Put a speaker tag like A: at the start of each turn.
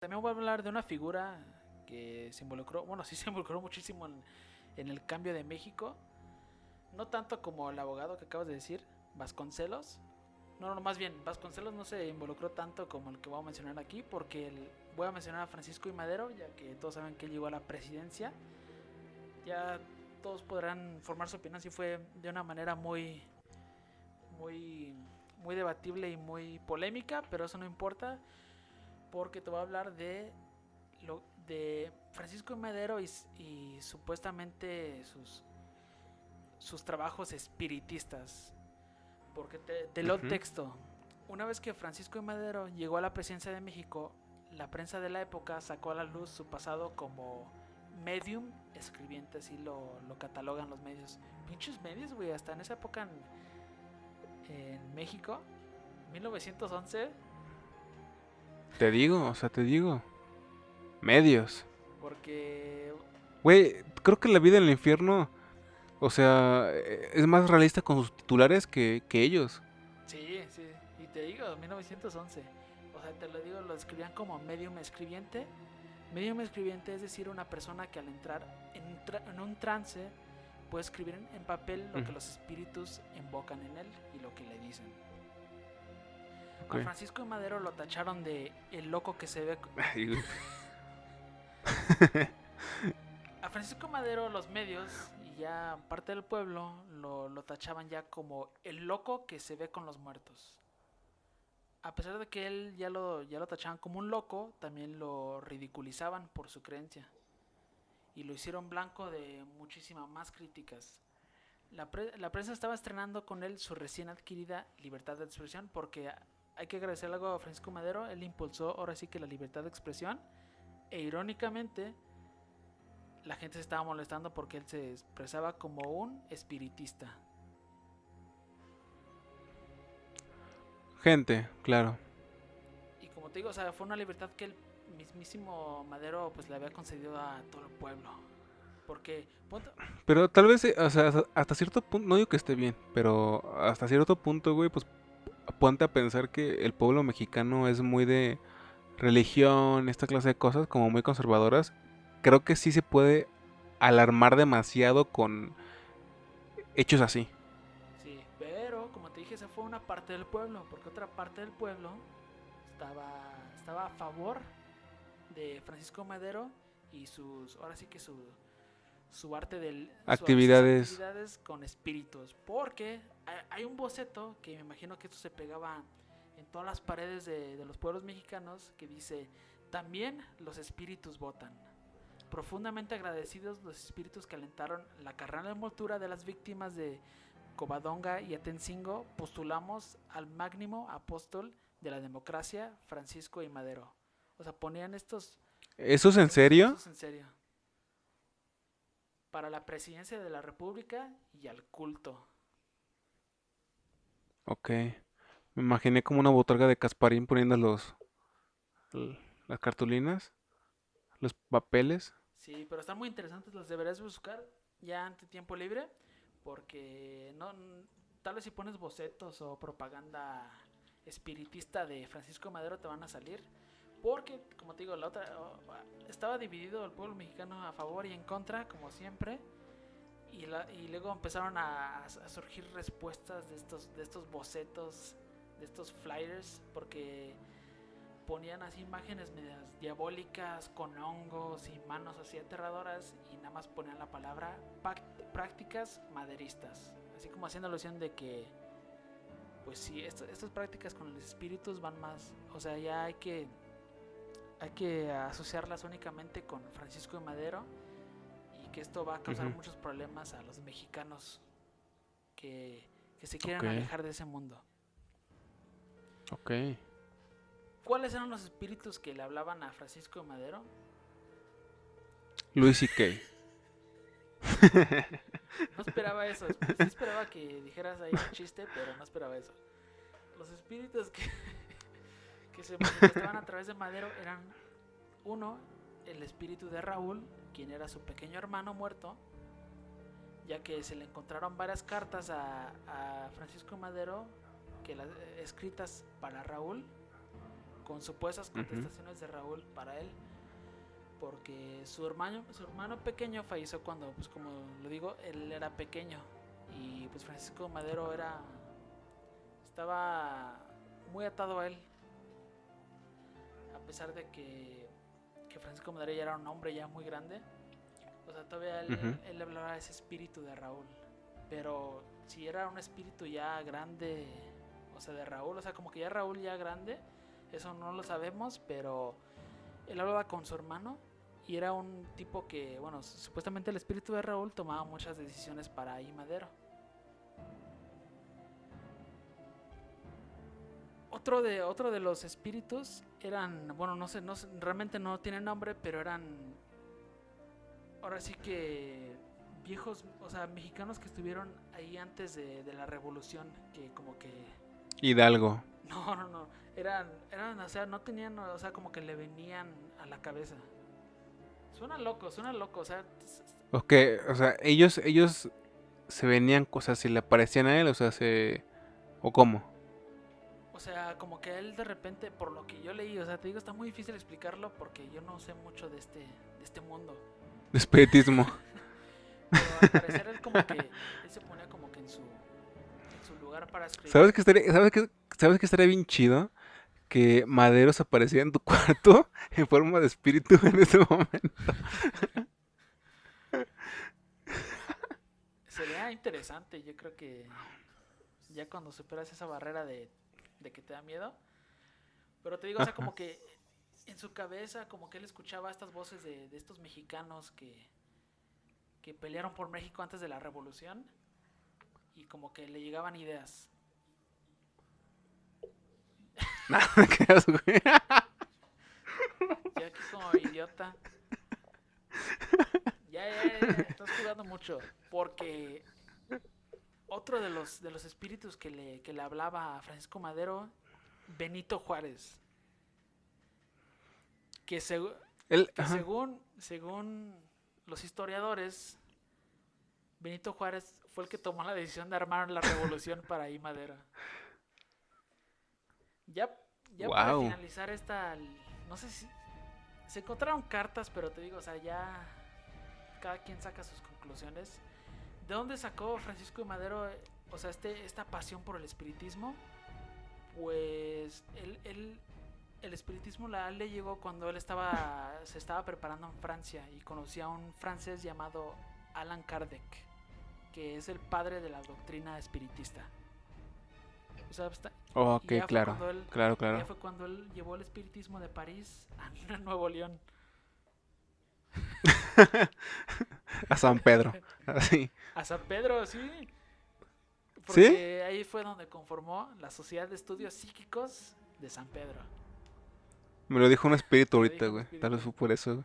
A: También voy a hablar de una figura que se involucró, bueno, sí se involucró muchísimo en el cambio de México. No tanto como el abogado que acabas de decir, Vasconcelos. No, no, más bien, Vasconcelos no se involucró tanto como el que voy a mencionar aquí, porque voy a mencionar a Francisco I. Madero, ya que todos saben que él llegó a la presidencia. Ya todos podrán formar su opinión si fue de una manera muy, muy debatible y muy polémica, pero eso no importa, porque te voy a hablar de Francisco I. Madero y supuestamente sus trabajos espiritistas. Porque te leo
B: Ujú.
A: texto. Una vez que Francisco I. Madero llegó a la presidencia de México, la prensa de la época sacó a la luz su pasado como medium escribiente, así lo catalogan los medios. Pinches medios, güey, hasta en esa época en México, 1911,
B: Te digo, o sea, te digo. Medios.
A: porque
B: Güey, creo que la vida en el infierno, o sea, es más realista con sus titulares que ellos.
A: sí, sí, y te digo, 1911. O sea, te lo digo, lo escribían como medium escribiente. Medium escribiente es decir, una persona que al entrar en un trance puede escribir en papel lo
B: Mm,
A: que los espíritus invocan en él y lo que le dicen.
B: ok.
A: A Francisco de Madero lo tacharon de el loco que se ve.
B: Ay, güey.
A: A Francisco Madero los medios y ya parte del pueblo lo tachaban ya como el loco que se ve con los muertos. A pesar de que él ya lo tachaban como un loco, también lo ridiculizaban por su creencia y lo hicieron blanco de muchísimas más críticas. La prensa estaba estrenando con él su recién adquirida libertad de expresión porque hay que agradecer algo a Francisco Madero, él impulsó ahora sí que la libertad de expresión e irónicamente la gente se estaba molestando porque él se expresaba como un espiritista.
B: Gente, claro.
A: Y como te digo, o sea, fue una libertad que el mismísimo Madero pues le había concedido a todo el pueblo. Porque, punto,
B: Pero tal vez, o sea, hasta cierto punto, no digo que esté bien, pero hasta cierto punto, güey, pues ponte a pensar que el pueblo mexicano es muy de religión, esta clase de cosas, como muy conservadoras. Creo que sí se puede alarmar demasiado con hechos así.
A: sí, pero como te dije, esa fue una parte del pueblo, porque otra parte del pueblo estaba a favor de Francisco Madero y ahora sí que su arte sus
B: Actividades.
A: actividades con espíritus, porque hay un boceto que me imagino que esto se pegaba en todas las paredes de los pueblos mexicanos que dice, también los espíritus votan. Profundamente agradecidos los espíritus que alentaron la carnal envoltura de las víctimas de Covadonga y Atencingo, postulamos al máximo apóstol de la democracia, Francisco y Madero. O sea, ponían
B: ¿Eso es en
A: esto
B: serio?
A: es en serio, para la presidencia de la República y al culto.
B: Ok. Me imaginé como una botarga de Casparín poniendo l- las cartulinas, los papeles.
A: Sí, pero están muy interesantes, los deberías buscar ya ante tiempo libre, porque no, tal vez si pones bocetos o propaganda espiritista de Francisco Madero te van a salir, porque como te digo, estaba dividido el pueblo mexicano a favor y en contra, como siempre, y luego empezaron a surgir respuestas de estos bocetos, de estos flyers, porque ponían así imágenes medias diabólicas con hongos y manos así aterradoras y nada más ponían la palabra prácticas maderistas, así como haciendo alusión de que pues sí, estas prácticas con los espíritus van más, o sea, ya hay que asociarlas únicamente con Francisco de Madero y que esto va a causar
B: Ujú.
A: muchos problemas a los mexicanos que, que se
B: Ok,
A: quieran alejar de ese mundo.
B: ok.
A: ¿Cuáles eran los espíritus que le hablaban a Francisco de Madero?
B: Luis y Kay.
A: No esperaba eso. Sí esperaba que dijeras ahí un chiste, pero no esperaba eso. Los espíritus que se manifestaban a través de Madero eran, uno, el espíritu de Raúl, quien era su pequeño hermano muerto, ya que se le encontraron varias cartas a Francisco Madero escritas para Raúl, con supuestas contestaciones de Raúl para él, porque su hermano pequeño falleció cuando, pues como lo digo, él era pequeño, y pues Francisco Madero estaba muy atado a él, a pesar de que Francisco Madero ya era un hombre ya muy grande. O sea, todavía él le hablaba de ese espíritu de Raúl, pero si era un espíritu ya grande, o sea, de Raúl, o sea, como que ya Raúl ya grande, eso no lo sabemos, pero él hablaba con su hermano y era un tipo que, bueno, supuestamente el espíritu de Raúl tomaba muchas decisiones para I. Madero. Otro de los espíritus eran, bueno, no sé, realmente no tienen nombre, pero eran, ahora sí que viejos, o sea, mexicanos que estuvieron ahí antes de la revolución, que como que
B: Hidalgo.
A: no, eran, o sea, no tenían, o sea, como que le venían a la cabeza. Suena loco, o sea,
B: Ok, o sea, ellos se venían, o sea, si le parecían a él, o sea, ¿o cómo?
A: como que él de repente, por lo que yo leí, o sea, te digo, está muy difícil explicarlo porque yo no sé mucho de este mundo.
B: De espiritismo.
A: Pero al parecer él como que, él se ponía como que en su lugar para escribir.
B: ¿Sabes qué estaría bien chido? Que Madero se aparecía en tu cuarto en forma de espíritu en ese momento.
A: Sería interesante, yo creo que ya cuando superas esa barrera de que te da miedo. Pero te digo, o sea, como que en su cabeza, como que él escuchaba estas voces de estos mexicanos que pelearon por México antes de la revolución, y como que le llegaban ideas.
B: Nada, me quedas, güey.
A: Yo aquí como idiota. Ya, estás jugando mucho. Porque otro de los espíritus que le hablaba a Francisco Madero, Benito Juárez. Que, según los historiadores, Benito Juárez fue el que tomó la decisión de armar la revolución para I. Madero. Ya
B: Wow.
A: Para finalizar esta, no sé si se encontraron cartas, pero te digo, o sea, ya cada quien saca sus conclusiones. ¿De dónde sacó Francisco I. Madero, o sea, esta pasión por el espiritismo? Pues el espiritismo le llegó cuando él se estaba preparando en Francia y conocía a un francés llamado Allan Kardec, que es el padre de la doctrina espiritista. O sea,
B: Ok, claro. Claro.
A: Ya fue cuando él llevó el espiritismo de París a Nuevo León.
B: A San Pedro. Así.
A: A San Pedro, sí.
B: ¿Sí?
A: Porque ahí fue donde conformó la Sociedad de Estudios Psíquicos de San Pedro.
B: Me lo dijo un espíritu ahorita, güey. Tal vez fue por eso, güey.